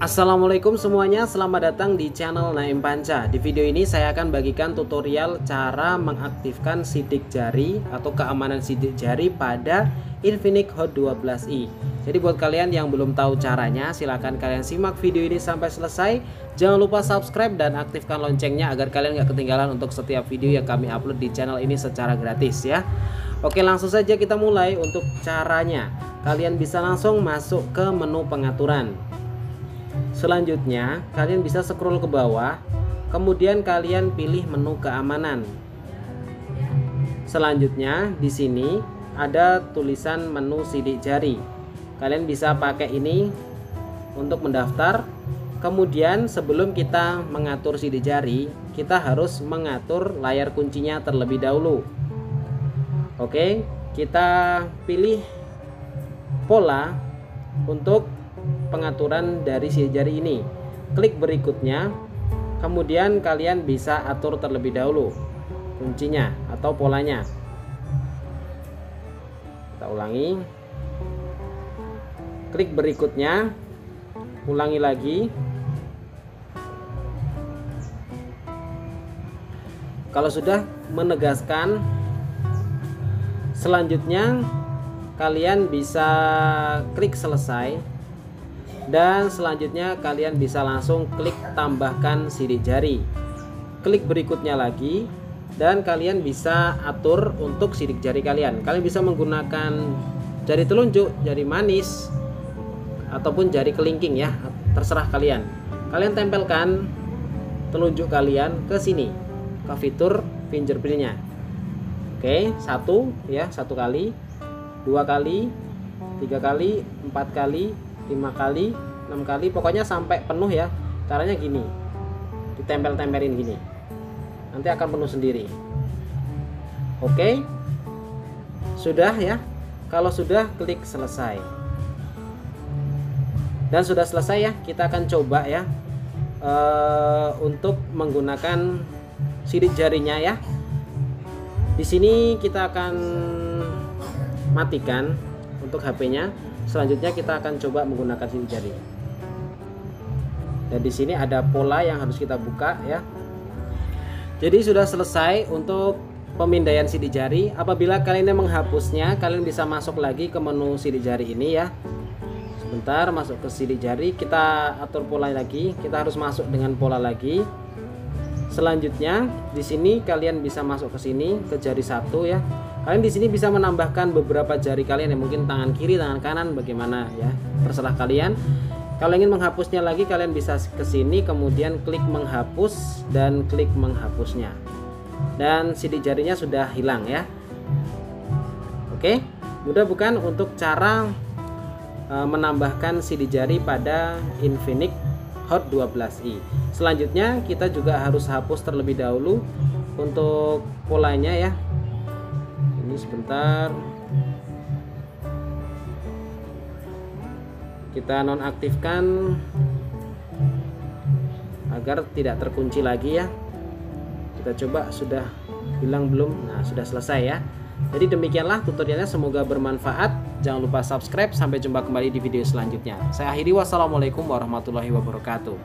Assalamualaikum semuanya, selamat datang di channel Naim Panca. Di video ini saya akan bagikan tutorial cara mengaktifkan sidik jari atau keamanan sidik jari pada Infinix Hot 12i. Jadi buat kalian yang belum tahu caranya, silahkan kalian simak video ini sampai selesai. Jangan lupa subscribe dan aktifkan loncengnya agar kalian gak ketinggalan untuk setiap video yang kami upload di channel ini secara gratis ya. Oke, langsung saja kita mulai. Untuk caranya, kalian bisa langsung masuk ke menu pengaturan. Selanjutnya kalian bisa scroll ke bawah, kemudian kalian pilih menu keamanan. Selanjutnya di sini ada tulisan menu sidik jari. Kalian bisa pakai ini untuk mendaftar. Kemudian sebelum kita mengatur sidik jari, kita harus mengatur layar kuncinya terlebih dahulu. Oke, kita pilih pola untuk pengaturan dari sidik jari ini. Klik berikutnya, kemudian kalian bisa atur terlebih dahulu kuncinya atau polanya. Kita ulangi. Klik berikutnya, ulangi lagi. Kalau sudah menegaskan, selanjutnya kalian bisa klik selesai. Dan selanjutnya kalian bisa langsung klik tambahkan sidik jari. Klik berikutnya lagi dan kalian bisa atur untuk sidik jari kalian. Kalian bisa menggunakan jari telunjuk, jari manis, ataupun jari kelingking ya, terserah kalian. Kalian tempelkan telunjuk kalian ke sini, ke fitur fingerprintnya. Oke, satu kali, 2 kali, 3 kali, 4 kali, 5 kali, 6 kali, pokoknya sampai penuh ya. Caranya gini, ditempel-tempelin gini, nanti akan penuh sendiri. Oke, sudah ya. Kalau sudah, klik selesai. Dan sudah selesai ya, kita akan coba ya untuk menggunakan sidik jarinya ya. Di sini kita akan matikan untuk HP-nya. Selanjutnya kita akan coba menggunakan sidik jari. Dan di sini ada pola yang harus kita buka ya. Jadi sudah selesai untuk pemindaian sidik jari. Apabila kalian yang menghapusnya, kalian bisa masuk lagi ke menu sidik jari ini ya. Sebentar, masuk ke sidik jari, kita atur pola lagi. Kita harus masuk dengan pola lagi. Selanjutnya di sini kalian bisa masuk ke sini ke jari 1 ya. Kalian di sini bisa menambahkan beberapa jari kalian yang mungkin tangan kiri, tangan kanan, bagaimana ya, terserah kalian. Kalau ingin menghapusnya lagi, kalian bisa ke sini, kemudian klik menghapus dan klik menghapusnya. Dan sidik jarinya sudah hilang ya. Oke, mudah bukan untuk cara menambahkan sidik jari pada Infinix Hot 12i. Selanjutnya kita juga harus hapus terlebih dahulu untuk polanya ya. Ini sebentar, kita nonaktifkan agar tidak terkunci lagi ya. Kita coba sudah hilang belum. Nah, sudah selesai ya. Jadi demikianlah tutorialnya, semoga bermanfaat. Jangan lupa subscribe. Sampai jumpa kembali di video selanjutnya. Saya akhiri, wassalamualaikum warahmatullahi wabarakatuh.